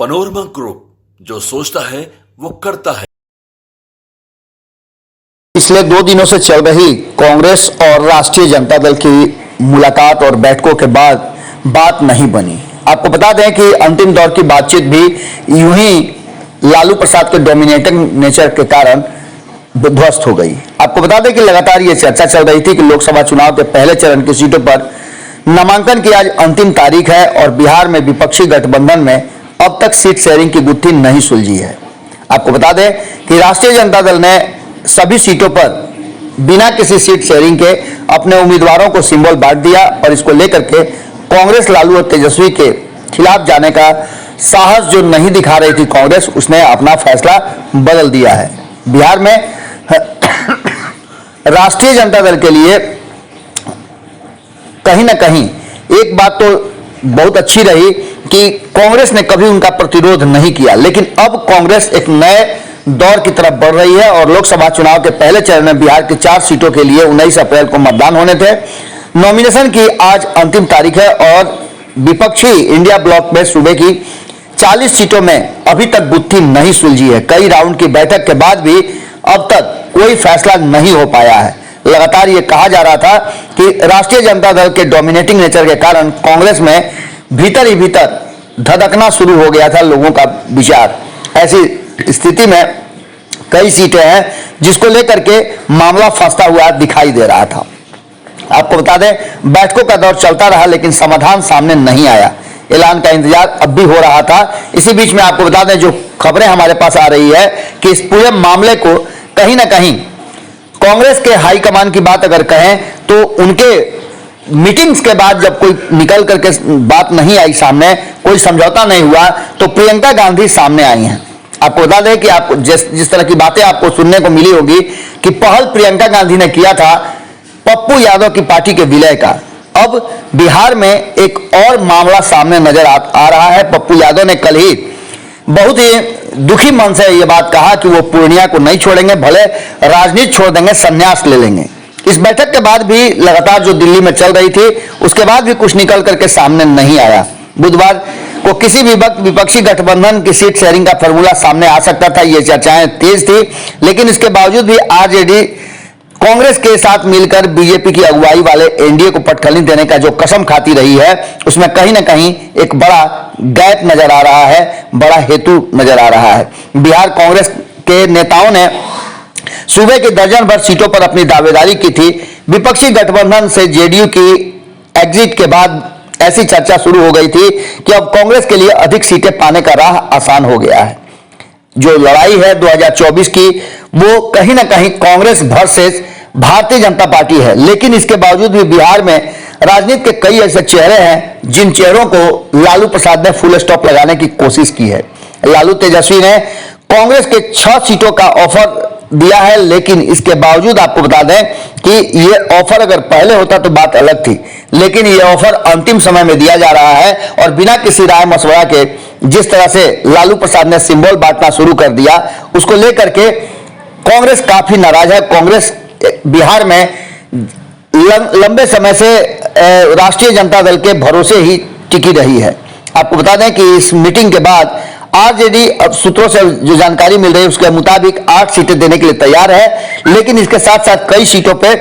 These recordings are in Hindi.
पनोरमा ग्रुप, जो सोचता है वो करता है। पिछले 2 दिनों से चल रही कांग्रेस और राष्ट्रीय जनता दल की मुलाकात और बैठकों के बाद बात नहीं बनी। आपको बता दें कि अंतिम दौर की बातचीत भी यूं ही लालू प्रसाद के डोमिनेटिंग नेचर के कारण ध्वस्त हो गई। आपको बता दें कि लगातार ये चर्चा चल रही थी कि लोकसभा चुनाव के पहले चरण की सीटों पर नामांकन की आज अंतिम तारीख है और बिहार में विपक्षी गठबंधन में अब तक सीट शेयरिंग की गुत्थी नहीं सुलझी है। आपको बता दें कि राष्ट्रीय जनता दल ने सभी सीटों पर बिना किसी सीट शेयरिंग के अपने उम्मीदवारों को सिंबल बांट दिया और इसको लेकर के कांग्रेस लालू और तेजस्वी के खिलाफ जाने का साहस जो नहीं दिखा रही थी कांग्रेस, उसने अपना फैसला बदल दिया है। बिहार में राष्ट्रीय जनता दल के लिए कहीं ना कहीं एक बात तो बहुत अच्छी रही कि कांग्रेस ने कभी उनका प्रतिरोध नहीं किया, लेकिन अब कांग्रेस एक नए दौर की तरफ बढ़ रही है और लोकसभा चुनाव के पहले चरण में बिहार की 4 सीटों के लिए 19 अप्रैल को मतदान होने थे। नॉमिनेशन की आज अंतिम तारीख है और विपक्षी इंडिया ब्लॉक में सूबे की 40 सीटों में अभी तक गुत्थी नहीं सुलझी है। कई राउंड की बैठक के बाद भी अब तक कोई फैसला नहीं हो पाया है। लगातार ये कहा जा रहा था कि राष्ट्रीय जनता दल के डोमिनेटिंग नेचर के कारण कांग्रेस में भीतर ही भीतर धधकना शुरू हो गया था लोगों का विचार। ऐसी स्थिति में कई सीटें हैं जिसको लेकर के मामला फंसता हुआ दिखाई दे रहा था। आपको बता दें, बैठकों का दौर चलता रहा लेकिन समाधान सामने नहीं आया। ऐलान का इंतजार अब भी हो रहा था। इसी बीच में आपको बता दें, जो खबरें हमारे पास आ रही है कि इस पूरे मामले को कहीं ना कहीं कांग्रेस के हाईकमान की बात अगर कहें तो उनके मीटिंग्स के बाद जब कोई निकल करके बात नहीं आई सामने, कोई समझौता नहीं हुआ, तो प्रियंका गांधी सामने आई हैं। आपको बता दें कि आपको जिस तरह की बातें आपको सुनने को मिली होगी कि पहल प्रियंका गांधी ने किया था पप्पू यादव की पार्टी के विलय का। अब बिहार में एक और मामला सामने नजर आ रहा है। पप्पू यादव ने कल ही बहुत ही दुखी मन से यह बात कहा कि वो पूर्णिया को नहीं छोड़ेंगे, भले राजनीति छोड़ देंगे, संन्यास ले लेंगे। इस बैठक के बाद भी लगातार जो दिल्ली में चल रही थी उसके बाद भी कुछ निकल करके सामने नहीं आया। बुधवार को किसी भी वक्त विपक्षी गठबंधन की सीट शेयरिंग का फॉर्मूला सामने आ सकता था। ये चर्चाएं तेज थी, लेकिन इसके बावजूद भी आरजेडी कांग्रेस के साथ मिलकर बीजेपी की अगुवाई वाले एनडीए को पटखनी देने का जो कसम खाती रही है, उसमें कहीं ना कहीं एक बड़ा गैप नजर आ रहा है, बड़ा हेतु नजर आ रहा है। बिहार कांग्रेस के नेताओं ने सूबे की दर्जन भर सीटों पर अपनी दावेदारी की थी। विपक्षी गठबंधन से जेडीयू की एग्जिट के बाद ऐसी चर्चा शुरू हो गई थी कि अब कांग्रेस के लिए अधिक सीटें पाने का राह आसान हो गया है। जो लड़ाई है 2024 की, वो कहीं ना कहीं कांग्रेस वर्सेस भारतीय जनता पार्टी है, लेकिन इसके बावजूद भी बिहार में राजनीति के कई ऐसे चेहरे हैं जिन चेहरों को लालू प्रसाद ने फुल स्टॉप लगाने की कोशिश की है। लालू तेजस्वी ने कांग्रेस के 6 सीटों का ऑफर दिया है, लेकिन इसके बावजूद आपको बता दें कि ये ऑफर अगर पहले होता तो बात अलग थी, लेकिन ये ऑफर अंतिम समय में दिया जा रहा है और बिना किसी राय मशवरा के जिस तरह से लालू प्रसाद ने सिंबल बांटना शुरू कर दिया, उसको लेकर के कांग्रेस काफी नाराज है। कांग्रेस बिहार में लंबे समय से राष्ट्रीय जनता दल के भरोसे ही टिकी रही है। आपको बता दें कि इस मीटिंग के बाद आरजेडी सूत्रों से जो जानकारी मिल रही है उसके मुताबिक 8 सीटें देने के लिए तैयार है, लेकिन इसके साथ साथ कई सीटों पे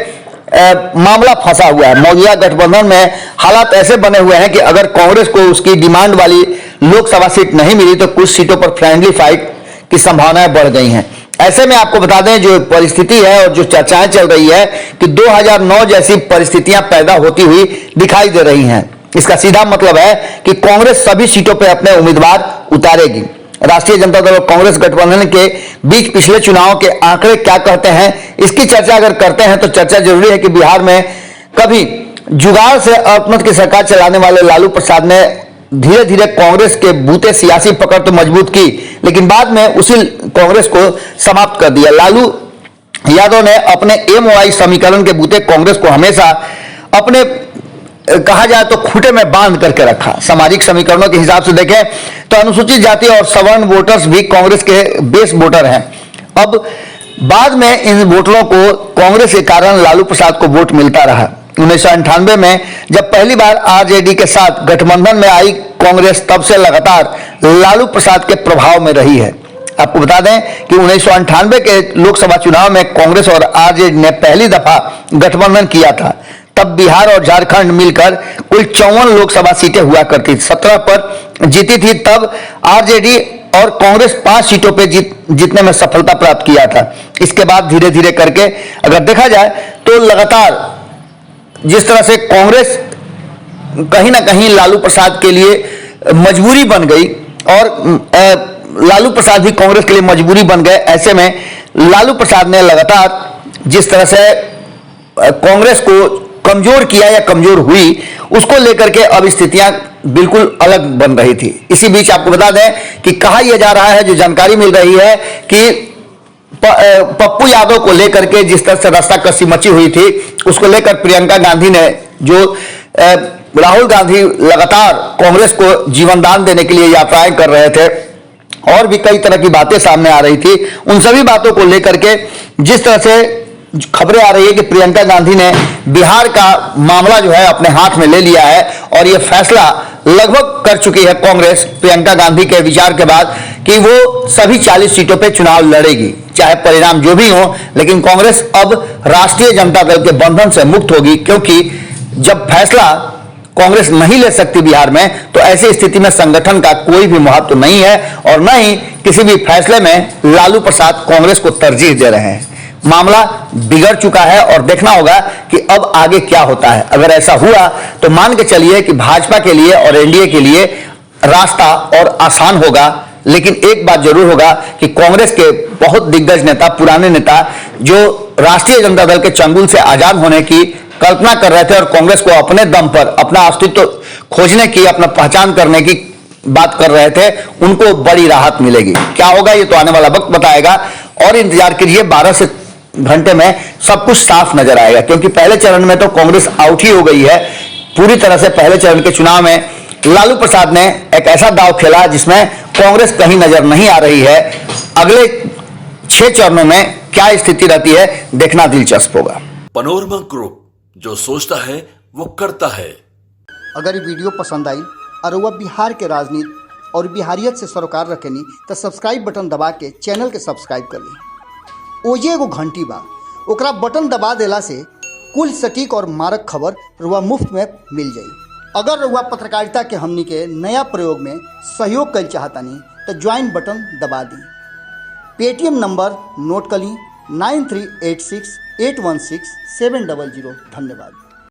मामला फंसा हुआ है। मौजूदा गठबंधन में हालात ऐसे बने हुए हैं कि अगर कांग्रेस को उसकी डिमांड वाली लोकसभा सीट नहीं मिली तो कुछ सीटों पर फ्रेंडली फाइट की संभावनाएं बढ़ गई हैं। ऐसे में आपको बता दें, जो परिस्थिति है और जो चर्चाएं चल रही है कि 2009 जैसी परिस्थितियां पैदा होती हुई दिखाई दे रही हैं। इसका सीधा मतलब है कि कांग्रेस सभी सीटों पर अपने उम्मीदवार उतारेगी। राष्ट्रीय जनता दल और कांग्रेस गठबंधन के बीच पिछले चुनाव के आंकड़े क्या कहते हैं, इसकी चर्चा अगर करते हैं तो चर्चा जरूरी है कि बिहार में कभी जुगाड़ से अल्पमत की सरकार चलाने वाले लालू प्रसाद ने धीरे धीरे कांग्रेस के बूते सियासी पकड़ तो मजबूत की, लेकिन बाद में उसी कांग्रेस को समाप्त कर दिया। लालू यादव ने अपने एमओआई समीकरण के बूते कांग्रेस को हमेशा अपने कहा जाए तो खूंटे में बांध करके रखा। सामाजिक समीकरणों के हिसाब से देखें तो अनुसूचित जाति और सवर्ण वोटर्स भी कांग्रेस के बेस वोटर हैं। अब बाद में इन वोटरों को कांग्रेस के कारण लालू प्रसाद को वोट मिलता रहा। 1998 में जब पहली बार आरजेडी के साथ गठबंधन में आई कांग्रेस, तब से लगातार लालू प्रसाद के प्रभाव में रही है। आपको बता दें कि 1998 के लोकसभा चुनाव में कांग्रेस और आरजेडी ने पहली दफा गठबंधन किया था। तब बिहार और झारखंड मिलकर कुल 54 लोकसभा सीटें हुआ करती थी, 17 पर जीती थी। तब आरजेडी और कांग्रेस 5 सीटों पे जीतने में सफलता प्राप्त किया था। इसके बाद धीरे धीरे करके अगर देखा जाए तो लगातार जिस तरह से कांग्रेस कहीं ना कहीं लालू प्रसाद के लिए मजबूरी बन गई और लालू प्रसाद भी कांग्रेस के लिए मजबूरी बन गए, ऐसे में लालू प्रसाद ने लगातार जिस तरह से कांग्रेस को कमजोर किया या कमजोर हुई, उसको लेकर के अब स्थितियां बिल्कुल अलग बन रही थी। इसी बीच आपको बता दें कि कहा यह जा रहा है, जो जानकारी मिल रही है कि पप्पू यादव को लेकर के जिस तरह से रास्ता कसी मची हुई थी, उसको लेकर प्रियंका गांधी ने जो राहुल गांधी लगातार कांग्रेस को जीवन दान देने के लिए यात्राएं कर रहे थे और भी कई तरह की बातें सामने आ रही थी, उन सभी बातों को लेकर के जिस तरह से खबरें आ रही है कि प्रियंका गांधी ने बिहार का मामला जो है अपने हाथ में ले लिया है और यह फैसला लगभग कर चुकी है कांग्रेस प्रियंका गांधी के विचार के बाद कि वो सभी 40 सीटों पे चुनाव लड़ेगी, चाहे परिणाम जो भी हो। लेकिन कांग्रेस अब राष्ट्रीय जनता दल के बंधन से मुक्त होगी, क्योंकि जब फैसला कांग्रेस नहीं ले सकती बिहार में, तो ऐसी स्थिति में संगठन का कोई भी महत्व नहीं है और न ही किसी भी फैसले में लालू प्रसाद कांग्रेस को तरजीह दे रहे हैं। मामला बिगड़ चुका है और देखना होगा कि अब आगे क्या होता है। अगर ऐसा हुआ तो मान के चलिए कि भाजपा के लिए और एनडीए के लिए रास्ता और आसान होगा, लेकिन एक बात जरूर होगा कि कांग्रेस के बहुत दिग्गज नेता, पुराने नेता जो राष्ट्रीय जनता दल के चंगुल से आजाद होने की कल्पना कर रहे थे और कांग्रेस को अपने दम पर अपना अस्तित्व खोजने की, अपना पहचान करने की बात कर रहे थे, उनको बड़ी राहत मिलेगी। क्या होगा ये तो आने वाला वक्त बताएगा और इंतजार कीजिए। 12 से घंटे में सब कुछ साफ नजर आएगा, क्योंकि पहले चरण में तो कांग्रेस आउट ही हो गई है पूरी तरह से। पहले चरण के चुनाव में लालू प्रसाद ने एक ऐसा दांव खेला जिसमें कांग्रेस कहीं नजर नहीं आ रही है। अगले 6 चरणों में क्या स्थिति रहती है, देखना दिलचस्प होगा। पनोरमा ग्रुप, जो सोचता है वो करता है। अगर ये वीडियो पसंद आई और वह बिहार के राजनीति और बिहारियत से सरोकार रखेनी तो सब्सक्राइब बटन दबा के चैनल के सब्सक्राइब कर ली। ओजे एगो घंटी बा, ओकरा बटन दबा देला से कुल सटीक और मारक खबर रुआ मुफ्त में मिल जाई। अगर रुआ पत्रकारिता के हमनी के नया प्रयोग में सहयोग कर चाहतानी तो ज्वाइन बटन दबा दी। पेटीएम नंबर नोट कर ली 9386816700। धन्यवाद।